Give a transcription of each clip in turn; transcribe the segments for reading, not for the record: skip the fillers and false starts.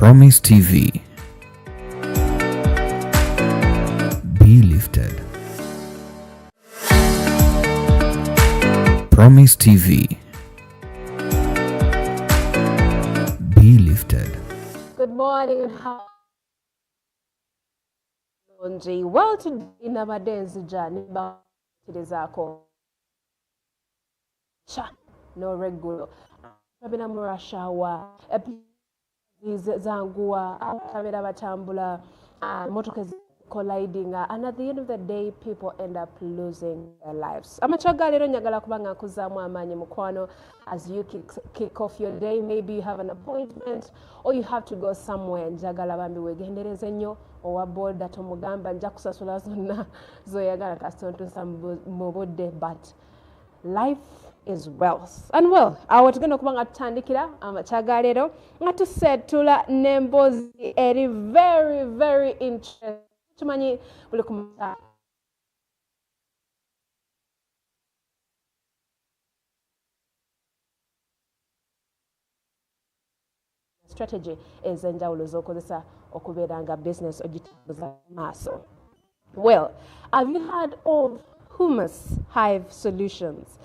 Promise TV. Be lifted. Promise TV. Be lifted. Good morning. Well, today in our day's journey, no regular. Kabina murashawa. Zangua. Kabina batambula. Motoka colliding, and at the end of the day, people end up losing their lives. Amachagalero nyagala kubanga kuzamu amanyi mukwano. As you kick off your day, maybe you have an appointment or you have to go somewhere. Njagala bambi wegendereze nnyo owa boda tomugamba nja kusasula zonna zoyagala kasonto mubudde, but life is wealth. And well, awo tugenda kubanga tutandikira amachagalero nga tusetula nembozi eri very interesting. Tumanyi buli kumata strategy ez'enjawulo z'okozesa okubeera nga business ogitambuza maaso. Well, have you heard of Humus-Hive solutions?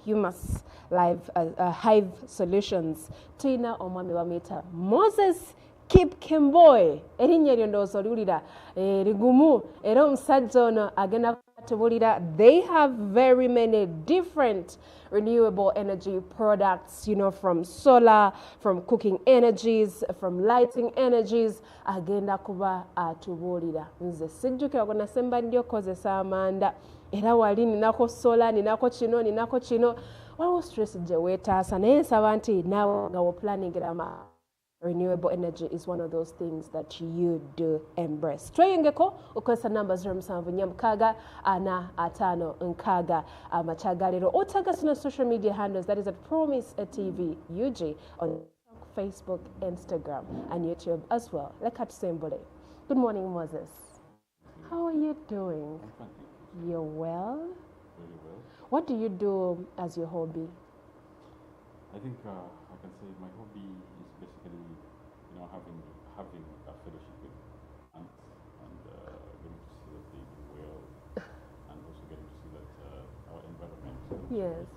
Humus-Hive solutions. Tina omwami bamuyita Moses Keep Kimboy. Erinnya eryo ndowooza oliwulira ligumu era omusajja ono agenda kutubulira. They have very many different renewable energy products, you know, from solar, from cooking energies, from lighting energies. Agenda kuba atubulira. Nze sijjukira gonna semba ndio kozesa amanda. Era wali ninako solar, ninako kino. Waliwo stress gye weetaasa naye nsaba nti naawe nga wo planning ama renewable energy is one of those things that you do embrace. Tweyongeko okozesa namba 074645 amachagalero. Otagasa na social media handles, that is at Promise TV UG on Facebook, Instagram and YouTube as well. Lekatusimbule. Good morning, Moses. How are you doing? You're well? Very well. What do you do as your hobby? I think I can say my hobby is basically, you know, having a fellowship with ants and getting to see that they do well, and also getting to see that our environment Yes.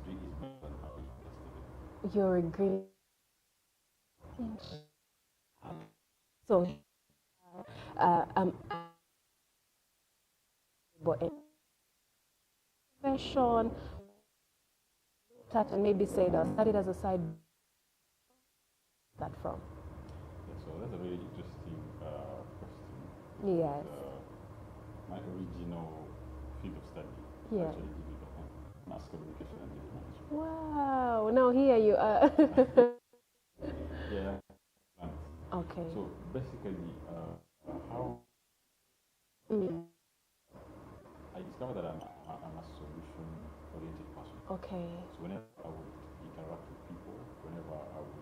is better than how it is yesterday. You're a green. So, profession that and maybe say that started as a side that from. Yeah, so that's a very interesting question. Yes. My original field of study Yeah. actually did with mass communication and data management. Wow. Now here you are. Yeah. Okay. So basically, how I discovered that I'm a solution-oriented person. Okay. So whenever I would interact with people, whenever I would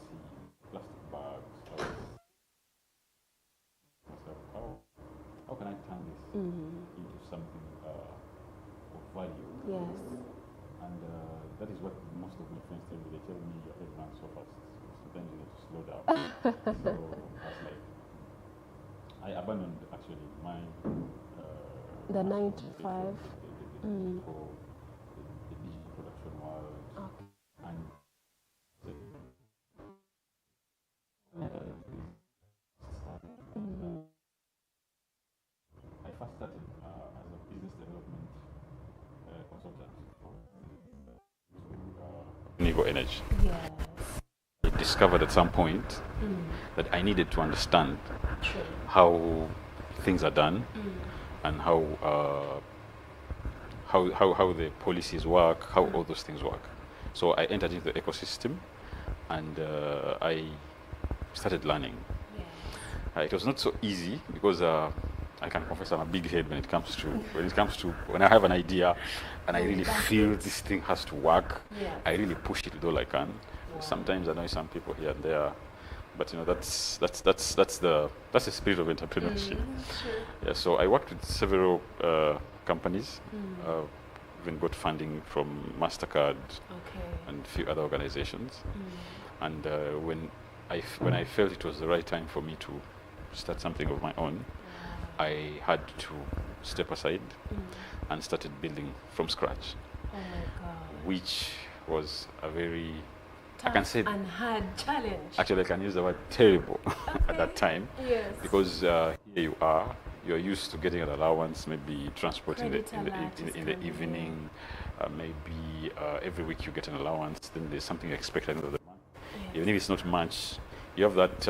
see plastic bags, I would myself, how can I turn this into something of value? Yes. And that is what most of my friends tell me. They tell me your head runs so fast. Sometimes you need to slow down. So I was like, I abandoned actually my The 9 to 5. for the digital production world. Okay. And I first started as a business development consultant for renewable energy. Yes. I discovered at some point that I needed to understand True. how things are done and how the policies work, how all those things work. So I entered into the ecosystem and I started learning. Yes. It was not so easy because I can confess I'm a big head when I have an idea and I really feel this thing has to work. Yeah. I really push it with all I can. Sometimes I know some people here and there, but you know that's the spirit of entrepreneurship. Sure. Yeah. So I worked with several companies, even got funding from MasterCard Okay. and a few other organizations. Mm. And when I felt it was the right time for me to start something of my own, I had to step aside and started building from scratch, Oh my God. which was a very, Tough I can say, and hard challenge. actually I can use the word terrible at that time, Yes. because here you're used to getting an allowance, maybe transport in Credit alert is the coming evening, maybe every week you get an allowance, then there's something you expect at the end of the month. Yes. Even if it's not much, you have that,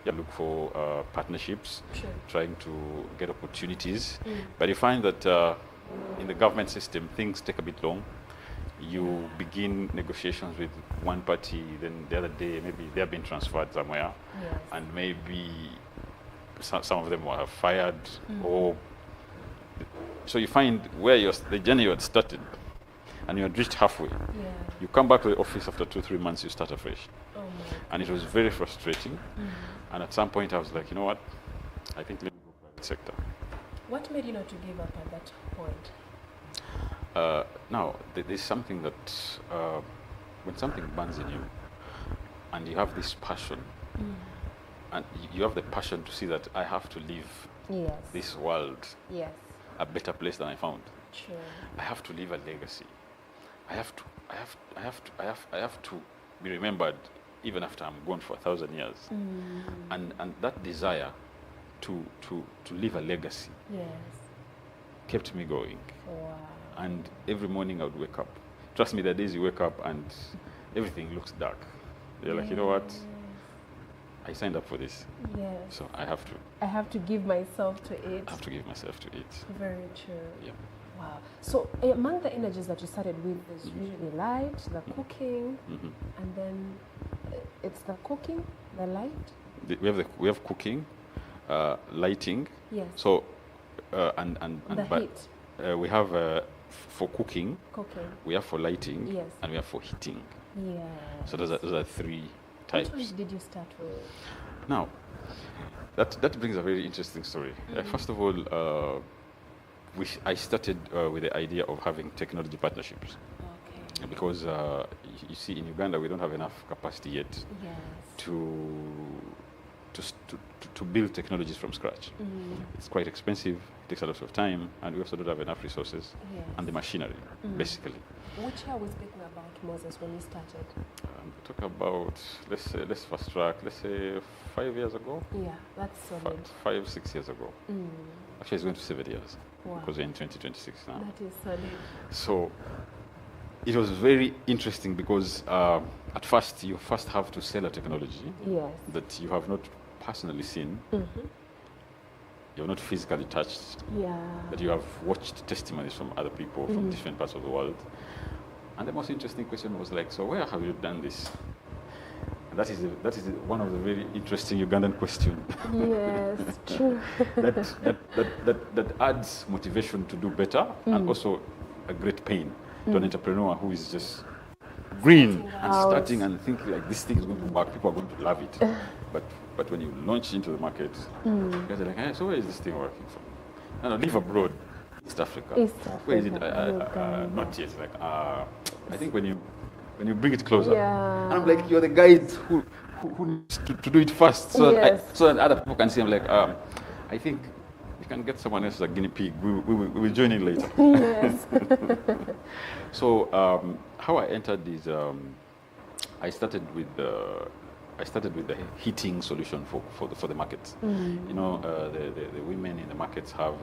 you look for partnerships, Sure. trying to get opportunities, Mm. but you find that in the government system, things take a bit long. You begin negotiations with one party, then the other day, maybe they're being transferred somewhere, Yes. and maybe some of them were fired, or so you find where the journey you had started, and you had reached halfway. Yeah. You come back to the office after 2-3 months, you start afresh, Oh my. and it was very frustrating. And at some point, I was like, you know what? I think let me go private sector. What made you not to give up at that point? Now, there's something that when something burns in you, and you have this passion, and you have the passion to see that I have to leave Yes. this world Yes. a better place than I found. Sure. I have to leave a legacy. I have to be remembered even after I'm gone for 1,000 years. And that desire to leave a legacy Yes. kept me going. Wow. And every morning I would wake up. Trust me, the days you wake up and everything looks dark. You're like, you know what? I signed up for this, Yes. so I have to give myself to it. to give myself to it. Very true. Yeah. Wow. So among the energies that you started with, there's usually light, the cooking, and then it's the cooking, the light. We have cooking, lighting. Yes. So and the but heat. we have for cooking, Cooking. we have for lighting, Yes. and we have for heating. Yeah. So those are three Which types. one did you start with? Now, that brings a very interesting story. First of all, I started with the idea of having technology partnerships, Okay. because you see, in Uganda we don't have enough capacity yet Yes. to build technologies from scratch. It's quite expensive, it takes a lot of time, and we also don't have enough resources Yes. and the machinery, basically. Which year are we speaking about, Moses, when you started? Talk about, let's fast track, let's say 5 years ago, Yeah, that's solid. 5-6 years ago. Actually, it's going to 7 years, Wow. because we're in 2026 now. That is solid. So it was very interesting because at first you first have to sell a technology Yes. that you have not personally seen, you're not physically touched, Yeah. but you have watched testimonies from other people from different parts of the world. And the most interesting question was like, so where have you done this? And that is one of the very interesting Ugandan questions. Yes, true. that adds motivation to do better, and also a great pain to an entrepreneur who is just green and starting and thinking like this thing is going to work, people are going to love it. But when you launch into the market, you guys are like, hey, so where is this thing working from? No, live abroad, East Africa. East Africa. Where is it? Uganda. Not yet. Like, I think when you bring it closer, Yeah. and I'm like, you're the guys who needs to do it first, so Yes. so that other people can see. I'm like, I think we can get someone else as a guinea pig. We will join in later. Yes. So how I entered is I started with the heating solution for the markets. You know, the women in the markets have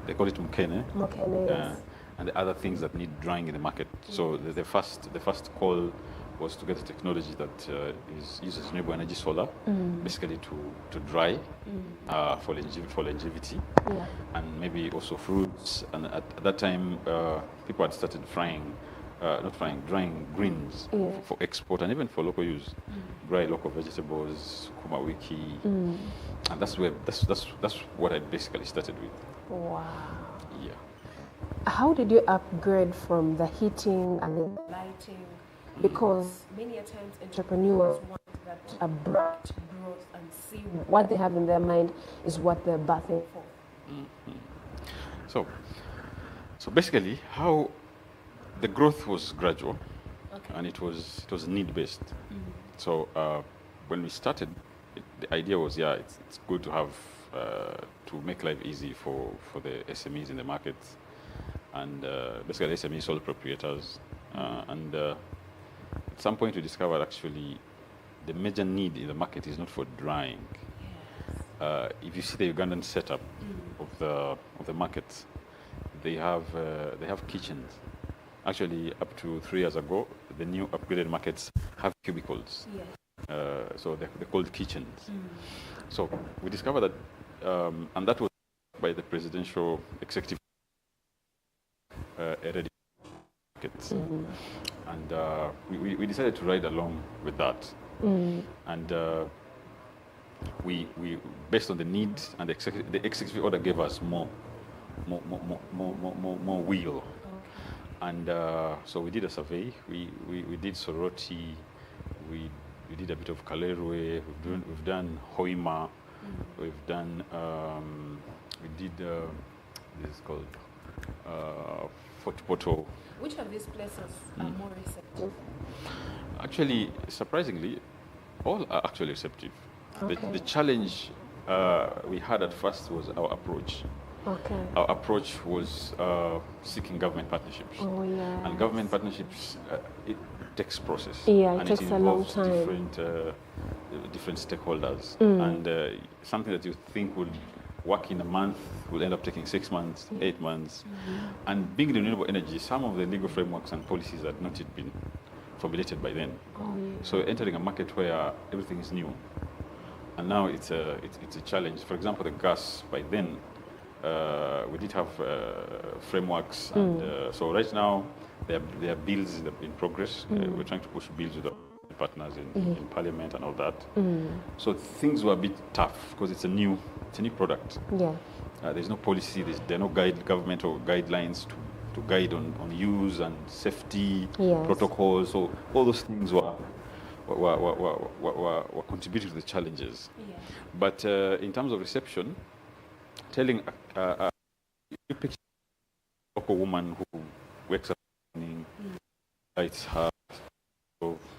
they call it mukene. Mukene, yes. And the other things that need drying in the market. So the first call was to get a technology that uses renewable energy solar, basically to dry for longevity, Yeah. and maybe also fruits. And at that time, people had started drying greens for export and even for local use. Dry local vegetables, kuma wiki, and that's what I basically started with. Wow. Yeah. How did you upgrade from the heating and the lighting? Because many a times entrepreneurs want that abrupt growth and see what they have in their mind is what they're bathing for. So basically, how the growth was gradual, Okay. and it was need based. So when we started, the idea was, yeah, it's good to have to make life easy for the SMEs in the market, and basically SME sole proprietors, and at some point we discovered actually the major need in the market is not for drying. If you see the Ugandan setup of the market, they have kitchens. Actually, up to 3 years ago, the new upgraded markets have cubicles. So they're called kitchens. So we discovered that, and that was by the presidential executive ready markets. And we decided to ride along with that. And we based on the need, and the executive order gave us more wheel. And so we did a survey. We did Soroti. We did a bit of Kalerwe. We've done Hoima. We've done we did this is called Fort Poto. Which of these places are more receptive? Actually, surprisingly, all are actually receptive. Okay. The challenge we had at first was our approach. Okay. Our approach was seeking government partnerships. Oh, yeah. And government partnerships, it takes process. Yeah, it and takes it a long involves time. different stakeholders. And something that you think would work in a month will end up taking 6 months, 8 months. And being renewable energy, some of the legal frameworks and policies had not yet been formulated by then. Oh, yeah. So entering a market where everything is new. And now it's a challenge. For example, the gas, by then, we did have frameworks, and so right now there are bills in progress. We're trying to push bills with our partners in Parliament and all that. So things were a bit tough because it's a new product. Yeah. There's no policy. There are no governmental guidelines to guide on use and safety protocols. So all those things were contributing to the challenges. Yeah. But in terms of reception, telling you picture a local woman who wakes up in the morning, lights her,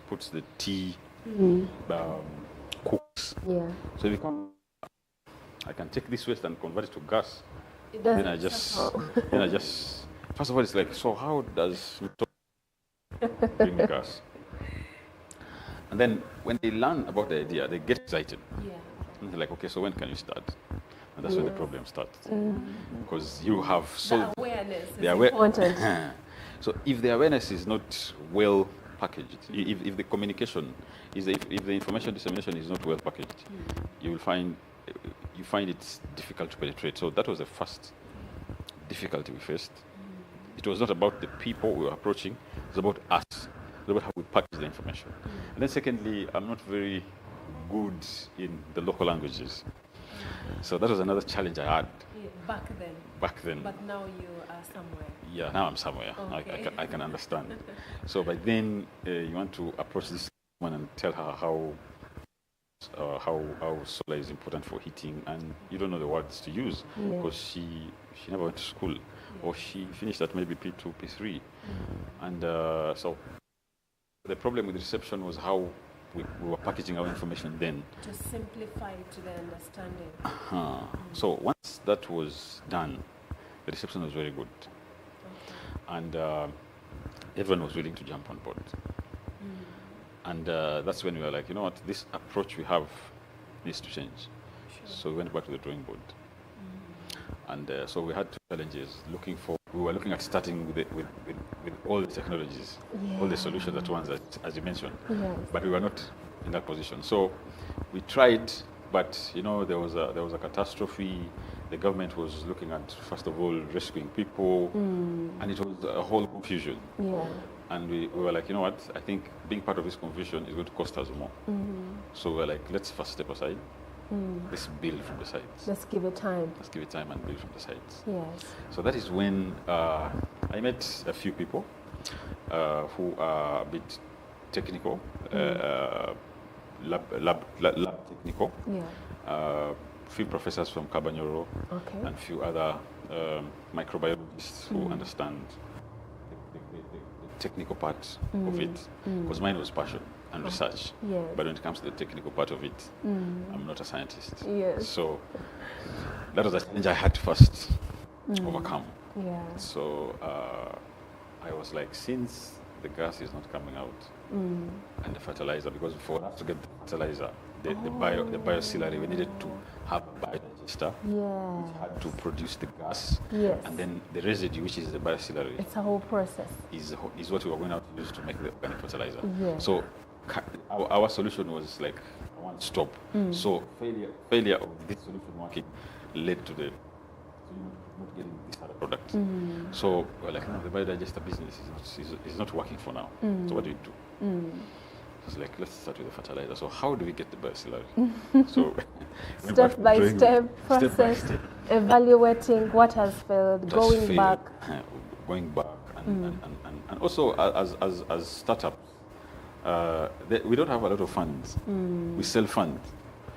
puts the tea, cooks. Yeah. So if you come, I can take this waste and convert it to gas. It Then doesn't I just first of all, it's like, so how does bring the gas? And then when they learn about the idea, they get excited. Yeah. And they're like, okay, so when can you start? And that's where the problem starts. Because you have solved The awareness is the aware- important. So if the awareness is not well packaged, if the communication is, if the information dissemination is not well packaged, you will find it difficult to penetrate. So that was the first difficulty we faced. It was not about the people we were approaching; it was about us. It was about how we package the information. And then secondly, I'm not very good in the local languages. So that was another challenge I had Yeah, back then. then. But now you are somewhere. Yeah, now I'm somewhere. Okay. I can understand. So by then, you want to approach this woman and tell her how solar is important for heating, and you don't know the words to use because she never went to school, or she finished at maybe P2, P3, and so the problem with reception was how we were packaging our information then. To simplify it to the understanding. So once that was done, the reception was very good, and everyone was willing to jump on board. And that's when we were like, you know what, this approach we have needs to change. So we went back to the drawing board. And so we had two challenges. We were looking at starting with all the technologies, all the solutions at once, as you mentioned. Yes. But we were not in that position. So we tried, but there was a catastrophe. The government was looking at, first of all, rescuing people, and it was a whole confusion. Yeah. And we were like, you know what, I think being part of this confusion is going to cost us more. So we were like, let's first step aside. Let's build from the sides. Let's give it time. Let's give it time and build from the sides. Yes. So that is when I met a few people who are a bit technical, lab technical. Yeah. Few professors from Kabanyoro, Okay. and few other microbiologists who understand the technical part of it, because mine was passion and research. Yes. But when it comes to the technical part of it, I'm not a scientist. Yes. So that was a challenge I had to first overcome. Yeah. So I was like, since the gas is not coming out and the fertilizer, because for us to get the fertilizer, the bioauxiliary, we needed to have a biodigester which had to produce the gas, Yes. and then the residue, which is the bioauxiliary, It's a whole process. is what we were going to use to make the organic fertilizer. Yeah. So our solution was like one stop. So failure of this solution working led to the not getting this other product. So we're like, no, the biodigester business is not working for now. So what do we do? It's like, let's start with the fertilizer. So how do we get the bioauxiliary? So Step by step process, step. evaluating what has failed, Just going fail, back. going back, and also as startups, we don't have a lot of funds. We self-fund.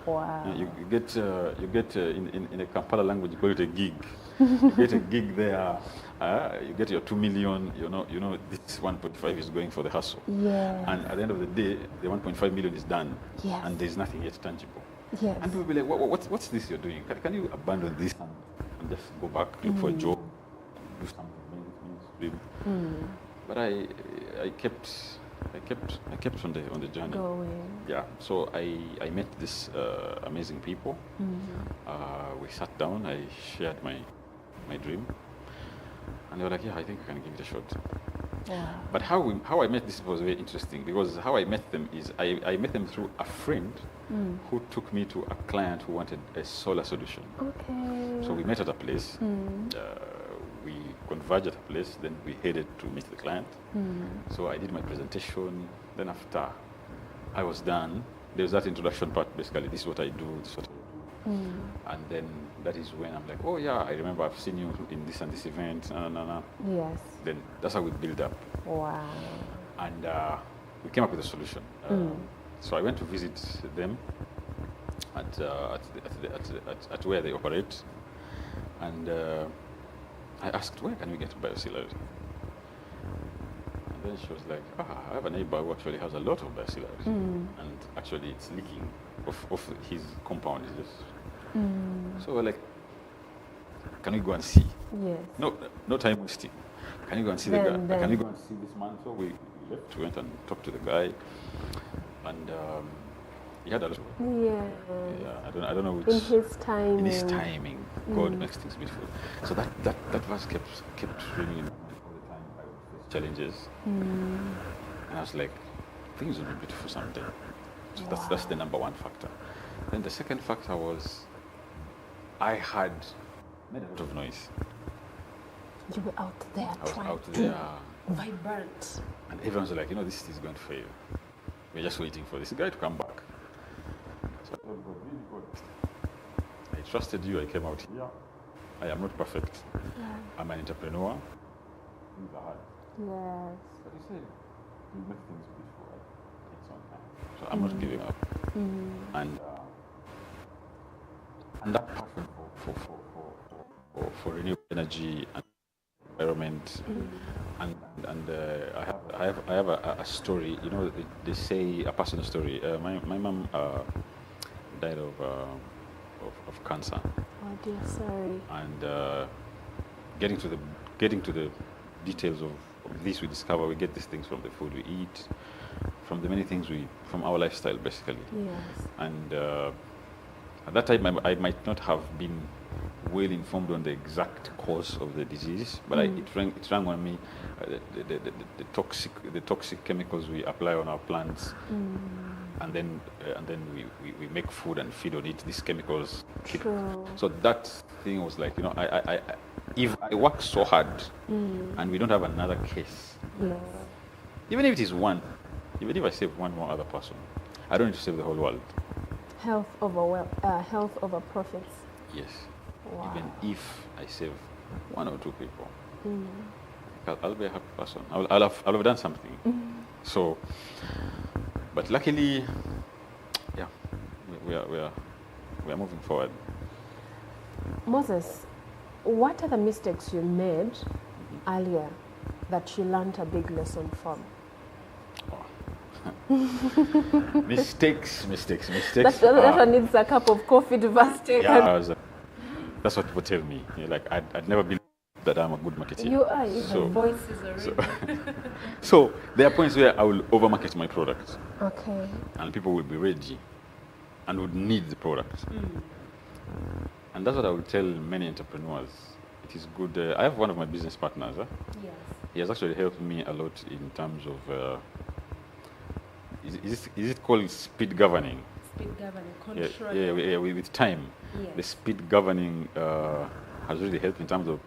Wow. You get in a Kampala language, you call it a gig. You get a gig there. You get your 2 million. You know this 1.5 is going for the hustle. Yes. And at the end of the day, the 1.5 million is done. Yes. And there's nothing yet tangible. Yes. And people will be like, what's this you're doing? Can you abandon this and just go back, look for a job, do something mainstream? But I kept on the journey. Going. Yeah. So I met these amazing people. We sat down. I shared my dream, and they were like, "Yeah, I think I can give it a shot." Wow. But how I met this was very interesting, because how I met them is I met them through a friend who took me to a client who wanted a solar solution. Okay. So we met at a place. We converged at a place. Then we headed to meet the client. So I did my presentation. Then after I was done, there was that introduction part. Basically, this is what I do. This is what I do. And then that is when I'm like, oh yeah, I remember I've seen you in this and this event. Yes. Then that's how we build up. Wow. And we came up with a solution. So I went to visit them at where they operate, and I asked, where can we get bioauxiliary? And then she was like, I have a neighbor who actually has a lot of bioauxiliary, and actually it's leaking off his compound. Is just so we're like, can we go and see? Yes. No time wasting. Can you go and see the guy? Can you go and see this man? So we left. We went and talked to the guy, and he had a lot. Yeah, I don't know which. In his timing. In his timing, God makes things beautiful. So that verse kept ringing in my mind all the time. I would face challenges, and I was like, things will be beautiful someday. So that's the number one factor. Then the second factor was, I had made a lot of noise. You were out there I was trying out to there, vibrant. and everyone's like, this is going to fail. We're just waiting for this guy to come back. So I told God, really God, I trusted you. I came out here. I am not perfect. I'm an entrepreneur. Things are hard. Yes. But you said, you make things beautiful. It takes some time. So I'm not giving up. And that passion for renewable energy and environment, and I have a story. They say a personal story. My mom died of cancer. Oh dear, sorry. And getting to the details of this, we discover we get these things from the food we eat, from the many things from our lifestyle, basically. Yes. And at that time, I might not have been well informed on the exact cause of the disease, but it rang on me the toxic chemicals we apply on our plants, and then we make food and feed on it. These chemicals. So that thing was like, if I work so hard and we don't have another case, even if it is one, even if I save one more other person, I don't need to save the whole world. Health over profits. Yes. Wow. Even if I save one or two people, I'll be a happy person. I'll have done something. So, but luckily, yeah, we are moving forward. Moses, what are the mistakes you made earlier that you learned a big lesson from? Mistakes. That one needs a cup of coffee to first take. That's what people tell me. Like I'd never believed that I'm a good marketer. You are. So- Voices already. So there are points where I will overmarket my product, Okay. and people will be ready and would need the product. And that's what I will tell many entrepreneurs. It is good. I have one of my business partners. Yes. He has actually helped me a lot in terms of. Is it called speed governing? Speed governing, Yeah, control. with time. Yes. The speed governing has really helped in terms of